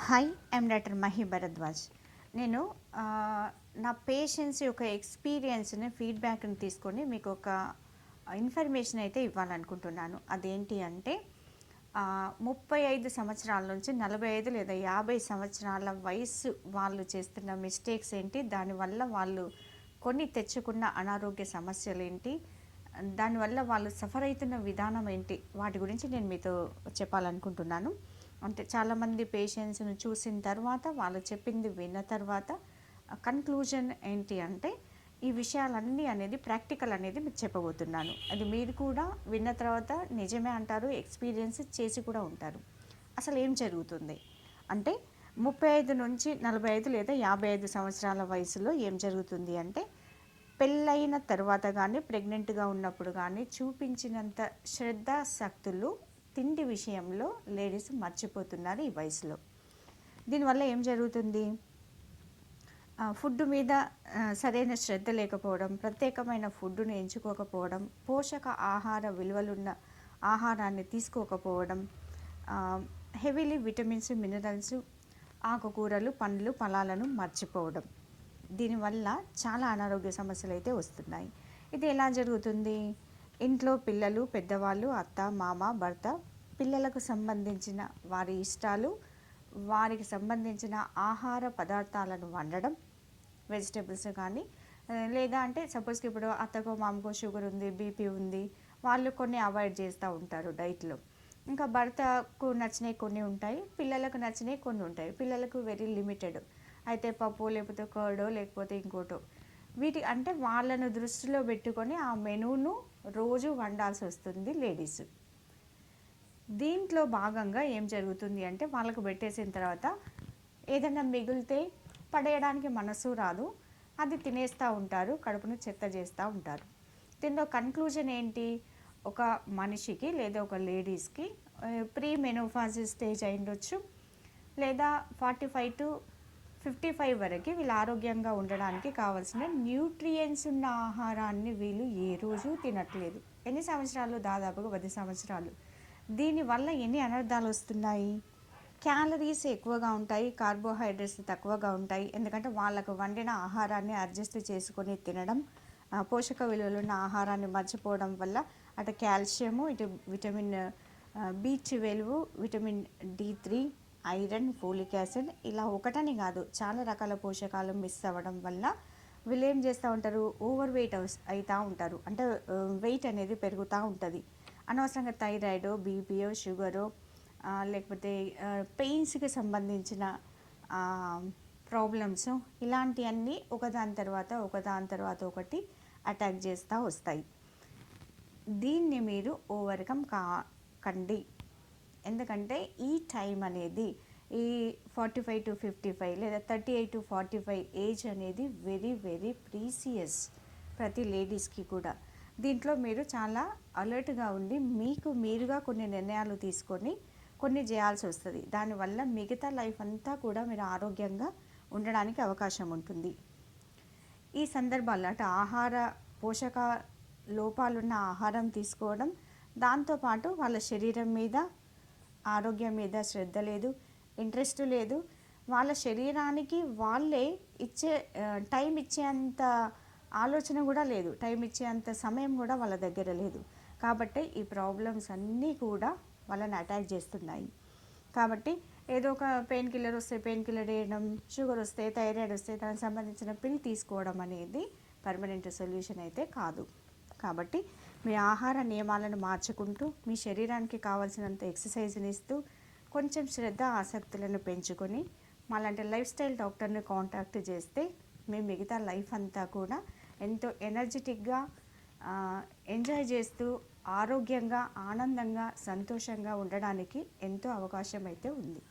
Hi, I'm doctor Mahi Bharadwaj. నేను నా patients యొక్క ఎక్స్పీరియన్స్ని ఫీడ్బ్యాక్ని తీసుకొని మీకు ఒక ఇన్ఫర్మేషన్ అయితే ఇవ్వాలనుకుంటున్నాను. అదేంటి అంటే 35 సంవత్సరాల నుంచి 45 లేదా 50 సంవత్సరాల వయసు వాళ్ళు చేస్తున్న మిస్టేక్స్ ఏంటి, దానివల్ల వాళ్ళు కొన్ని తెచ్చుకున్న అనారోగ్య సమస్యలు ఏంటి, దానివల్ల వాళ్ళు సఫర్ అవుతున్న విధానం ఏంటి, వాటి గురించి నేను మీతో చెప్పాలనుకుంటున్నాను. అంటే చాలామంది పేషెంట్స్ని చూసిన తర్వాత వాళ్ళు చెప్పింది విన్న తర్వాత కన్క్లూజన్ ఏంటి అంటే ఈ విషయాలన్నీ అనేది ప్రాక్టికల్ అనేది మీకు చెప్పబోతున్నాను. అది మీరు కూడా విన్న తర్వాత నిజమే అంటారు, ఎక్స్పీరియన్స్ చేసి కూడా ఉంటారు. అసలు ఏం జరుగుతుంది అంటే 35 నుంచి 45 లేదా 55 సంవత్సరాల వయసులో ఏం జరుగుతుంది అంటే పెళ్ళైన తర్వాత కానీ ప్రెగ్నెంట్గా ఉన్నప్పుడు కానీ చూపించినంత శ్రద్ధాశక్తులు తిండి విషయంలో లేడీస్ మర్చిపోతున్నారు ఈ వయసులో. దీనివల్ల ఏం జరుగుతుంది, ఫుడ్ మీద సరైన శ్రద్ధ లేకపోవడం, ప్రత్యేకమైన ఫుడ్డును ఎంచుకోకపోవడం, పోషక ఆహార విలువలున్న ఆహారాన్ని తీసుకోకపోవడం, హెవీలీ విటమిన్స్ మినరల్స్ ఆకుకూరలు పండ్లు ఫలాలను మర్చిపోవడం, దీనివల్ల చాలా అనారోగ్య సమస్యలు అయితే వస్తున్నాయి. ఇది ఎలా జరుగుతుంది, ఇంట్లో పిల్లలు పెద్దవాళ్ళు అత్త మామ భర్త పిల్లలకు సంబంధించిన వారి ఇష్టాలు, వారికి సంబంధించిన ఆహార పదార్థాలను వండడం, వెజిటేబుల్స్ కానీ లేదా అంటే సపోజ్కి ఇప్పుడు అత్తకో మామకో షుగర్ ఉంది, బీపీ ఉంది, వాళ్ళు కొన్ని అవాయిడ్ చేస్తూ ఉంటారు డైట్లో. ఇంకా భర్తకు నచ్చినవి కొన్ని ఉంటాయి, పిల్లలకు నచ్చినవి కొన్ని ఉంటాయి. పిల్లలకు వెరీ లిమిటెడ్ అయితే పప్పు లేకపోతే కర్డో లేకపోతే ఇంకోటో వీటి అంటే వాళ్ళను దృష్టిలో పెట్టుకొని ఆ మెనూను రోజు వండాల్సి వస్తుంది లేడీస్. దీంట్లో భాగంగా ఏం జరుగుతుంది అంటే వాళ్ళకు పెట్టేసిన తర్వాత ఏదైనా మిగిలితే పడేయడానికి మనసు రాదు, అది తినేస్తూ ఉంటారు, కడుపును చెత్త చేస్తూ ఉంటారు. దీంట్లో కన్క్లూజన్ ఏంటి, ఒక మనిషికి లేదా ఒక లేడీస్కి ప్రీ మెనోపాజ్ స్టేజ్ అయిండొచ్చు, లేదా 45 to 55 వరకు వీళ్ళు ఆరోగ్యంగా ఉండడానికి కావాల్సిన న్యూట్రియంట్స్ ఉన్న ఆహారాన్ని వీళ్ళు ఏ రోజు తినట్లేదు. ఎన్ని సంవత్సరాలు, దాదాపుగా 10 సంవత్సరాలు. దీనివల్ల ఎన్ని అనర్థాలు వస్తున్నాయి, క్యాలరీస్ ఎక్కువగా ఉంటాయి, కార్బోహైడ్రేట్స్ తక్కువగా ఉంటాయి. ఎందుకంటే వాళ్ళకు వండిన ఆహారాన్ని అడ్జస్ట్ చేసుకొని తినడం, పోషక విలువలున్న ఆహారాన్ని మర్చిపోవడం వల్ల అటు కాల్షియము, ఇటు vitamin B12, vitamin D3, iron, folic acid ఇలా ఒకటని కాదు చాలా రకాల పోషకాలు మిస్ అవ్వడం వల్ల వీళ్ళు ఏం చేస్తూ ఉంటారు, ఓవర్ వెయిట్ అవుతూ ఉంటారు. అంటే వెయిట్ అనేది పెరుగుతూ ఉంటుంది. అనవసరంగా థైరాయిడో బీపీయో షుగరో లేకపోతే పెయిన్స్కి సంబంధించిన ప్రాబ్లమ్స్ ఇలాంటివన్నీ ఒకదాని తర్వాత ఒకటి అటాక్ చేస్తూ వస్తాయి. దీన్ని మీరు ఓవర్కమ్ కండి. ఎందుకంటే ఈ టైం అనేది ఈ 45 to 55 లేదా 38 to 45 ఏజ్ అనేది వెరీ వెరీ ప్రీసియస్ ప్రతి లేడీస్కి కూడా. దీంట్లో మీరు చాలా అలర్ట్గా ఉండి మీకు మీరుగా కొన్ని నిర్ణయాలు తీసుకొని కొన్ని చేయాల్సి వస్తుంది. దానివల్ల మిగతా లైఫ్ అంతా కూడా మీరు ఆరోగ్యంగా ఉండడానికి అవకాశం ఉంటుంది. ఈ సందర్భాల్లో అటు ఆహార పోషక లోపాలున్న ఆహారం తీసుకోవడం, దాంతోపాటు వాళ్ళ శరీరం మీద ఆరోగ్యం మీద శ్రద్ధ లేదు, ఇంట్రెస్ట్ లేదు, వాళ్ళ శరీరానికి వాళ్ళే టైం ఇచ్చేంత ఆలోచన కూడా లేదు, టైం ఇచ్చేంత సమయం కూడా వాళ్ళ దగ్గర లేదు. కాబట్టి ఈ ప్రాబ్లమ్స్ అన్నీ కూడా వాళ్ళని అటాక్ చేస్తున్నాయి. కాబట్టి ఏదో ఒక పెయిన్ కిల్లర్ వస్తే పెయిన్ కిల్లర్ వేయడం, షుగర్ వస్తే థైరాయిడ్ వస్తే దానికి సంబంధించిన పిల్ తీసుకోవడం అనేది పర్మనెంట్ సొల్యూషన్ అయితే కాదు. కాబట్టి మీ ఆహార నియమాలను మార్చుకుంటూ మీ శరీరానికి కావాల్సినంత ఎక్సర్సైజ్ని ఇస్తూ కొంచెం శ్రద్ధ ఆసక్తులను పెంచుకొని మాలాంటి లైఫ్ స్టైల్ డాక్టర్ని కాంటాక్ట్ చేస్తే మీ మిగతా లైఫ్ అంతా కూడా ఎంతో ఎనర్జెటిక్గా ఎంజాయ్ చేస్తూ ఆరోగ్యంగా ఆనందంగా సంతోషంగా ఉండడానికి ఎంతో అవకాశం అయితే ఉంది.